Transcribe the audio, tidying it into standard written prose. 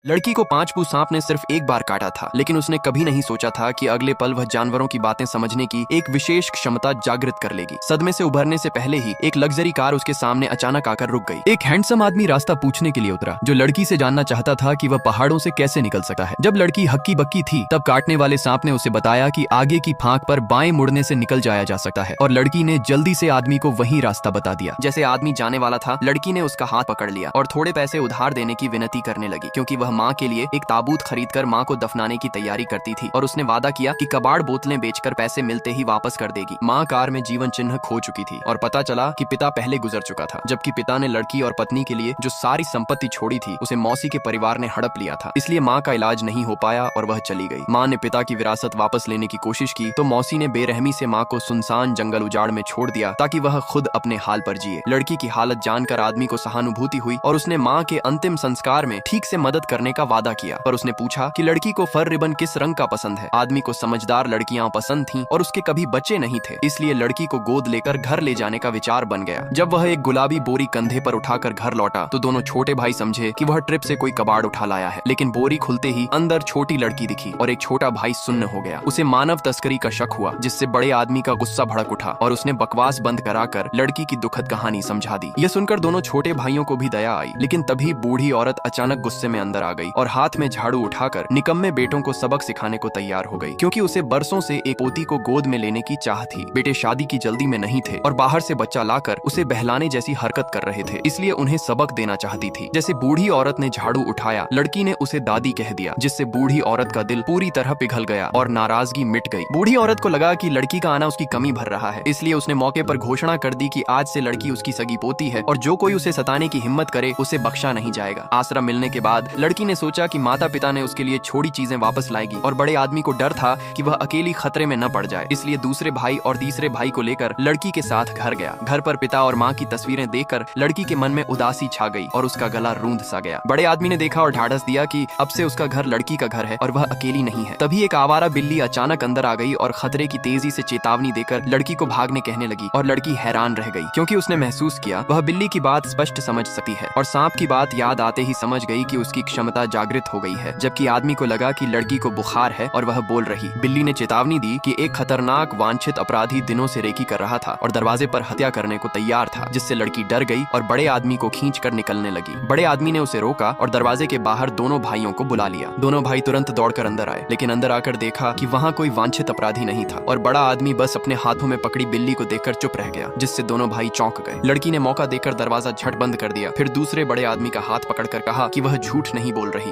लड़की को पांच पू सांप ने सिर्फ एक बार काटा था, लेकिन उसने कभी नहीं सोचा था कि अगले पल वह जानवरों की बातें समझने की एक विशेष क्षमता जागृत कर लेगी। सदमे से उभरने से पहले ही एक लग्जरी कार उसके सामने अचानक आकर रुक गई। एक हैंडसम आदमी रास्ता पूछने के लिए उतरा, जो लड़की से जानना चाहता था कि वह पहाड़ों से कैसे निकल सकता है। जब लड़की हक्की बक्की थी, तब काटने वाले सांप ने उसे बताया कि आगे की फांक पर बाएं मुड़ने से निकल जाया जा सकता है, और लड़की ने जल्दी से आदमी को वही रास्ता बता दिया। जैसे आदमी जाने वाला था, लड़की ने उसका हाथ पकड़ लिया और थोड़े पैसे उधार देने की विनती करने लगी, क्योंकि वह माँ के लिए एक ताबूत खरीदकर माँ को दफनाने की तैयारी करती थी, और उसने वादा किया कि कबाड़ बोतलें बेचकर पैसे मिलते ही वापस कर देगी। माँ कार में जीवन चिन्ह खो चुकी थी और पता चला कि पिता पहले गुजर चुका था, जबकि पिता ने लड़की और पत्नी के लिए जो सारी संपत्ति छोड़ी थी उसे मौसी के परिवार ने हड़प लिया था। इसलिए माँ का इलाज नहीं हो पाया और वह चली गई। माँ ने पिता की विरासत वापस लेने की कोशिश की तो मौसी ने बेरहमी से माँ को सुनसान जंगल उजाड़ में छोड़ दिया ताकि वह खुद अपने हाल पर जिए। लड़की की हालत जानकर आदमी को सहानुभूति हुई और उसने माँ के अंतिम संस्कार में ठीक से मदद करने का वादा किया। पर उसने पूछा कि लड़की को फर रिबन किस रंग का पसंद है। आदमी को समझदार लड़कियां पसंद थीं और उसके कभी बच्चे नहीं थे, इसलिए लड़की को गोद लेकर घर ले जाने का विचार बन गया। जब वह एक गुलाबी बोरी कंधे पर उठाकर घर लौटा तो दोनों छोटे भाई समझे कि वह ट्रिप से कोई कबाड़ उठा लाया है, लेकिन बोरी खुलते ही अंदर छोटी लड़की दिखी और एक छोटा भाई सुन्न हो गया। उसे मानव तस्करी का शक हुआ, जिससे बड़े आदमी का गुस्सा भड़क उठा और उसने बकवास बंद कराकर लड़की की दुखद कहानी समझा दी। यह सुनकर दोनों छोटे भाइयों को भी दया आई, लेकिन तभी बूढ़ी औरत अचानक गुस्से में अंदर आ गई और हाथ में झाड़ू उठाकर निकम्मे बेटों को सबक सिखाने को तैयार हो गई, क्योंकि उसे बरसों से एक पोती को गोद में लेने की चाह थी। बेटे शादी की जल्दी में नहीं थे और बाहर से बच्चा लाकर उसे बहलाने जैसी हरकत कर रहे थे, इसलिए उन्हें सबक देना चाहती थी। जैसे बूढ़ी औरत ने झाड़ू उठाया, लड़की ने उसे दादी कह दिया, जिससे बूढ़ी औरत का दिल पूरी तरह पिघल गया और नाराजगी मिट गई। बूढ़ी औरत को लगा कि लड़की का आना उसकी कमी भर रहा है, इसलिए उसने मौके पर घोषणा कर दी कि आज से लड़की उसकी सगी पोती है और जो कोई उसे सताने की हिम्मत करे उसे बख्शा नहीं जाएगा। आसरा मिलने के बाद लड़की ने सोचा कि माता पिता ने उसके लिए छोड़ी चीजें वापस लाएगी, और बड़े आदमी को डर था कि वह अकेली खतरे में न पड़ जाए, इसलिए दूसरे भाई और तीसरे भाई को लेकर लड़की के साथ घर गया। घर पर पिता और माँ की तस्वीरें देखकर लड़की के मन में उदासी छा गई और उसका गला रूंध सा गया। बड़े आदमी ने देखा और ढाढ़स दिया कि अब से उसका घर लड़की का घर है और वह अकेली नहीं है। तभी एक आवारा बिल्ली अचानक अंदर आ गई और खतरे की तेजी से चेतावनी देकर लड़की को भागने कहने लगी, और लड़की हैरान रह गई, क्योंकि उसने महसूस किया वह बिल्ली की बात स्पष्ट समझ सकती है, और सांप की बात याद आते ही समझ गई कि उसकी क्षमता जागृत हो गई है। जबकि आदमी को लगा कि लड़की को बुखार है और वह बोल रही। बिल्ली ने चेतावनी दी कि एक खतरनाक वांछित अपराधी दिनों से रेकी कर रहा था और दरवाजे पर हत्या करने को तैयार था, जिससे लड़की डर गई और बड़े आदमी को खींचकर निकलने लगी। बड़े आदमी ने उसे रोका और दरवाजे के बाहर दोनों भाइयों को बुला लिया। दोनों भाई तुरंत दौड़कर अंदर आए, लेकिन अंदर आकर देखा कि वहाँ कोई वांछित अपराधी नहीं था, और बड़ा आदमी बस अपने हाथों में पकड़ी बिल्ली को देखकर चुप रह गया, जिससे दोनों भाई चौंक गए। लड़की ने मौका देकर दरवाजा झट बंद कर दिया, फिर दूसरे बड़े आदमी का हाथ पकड़कर कहा कि वह झूठ नहीं बोल रही।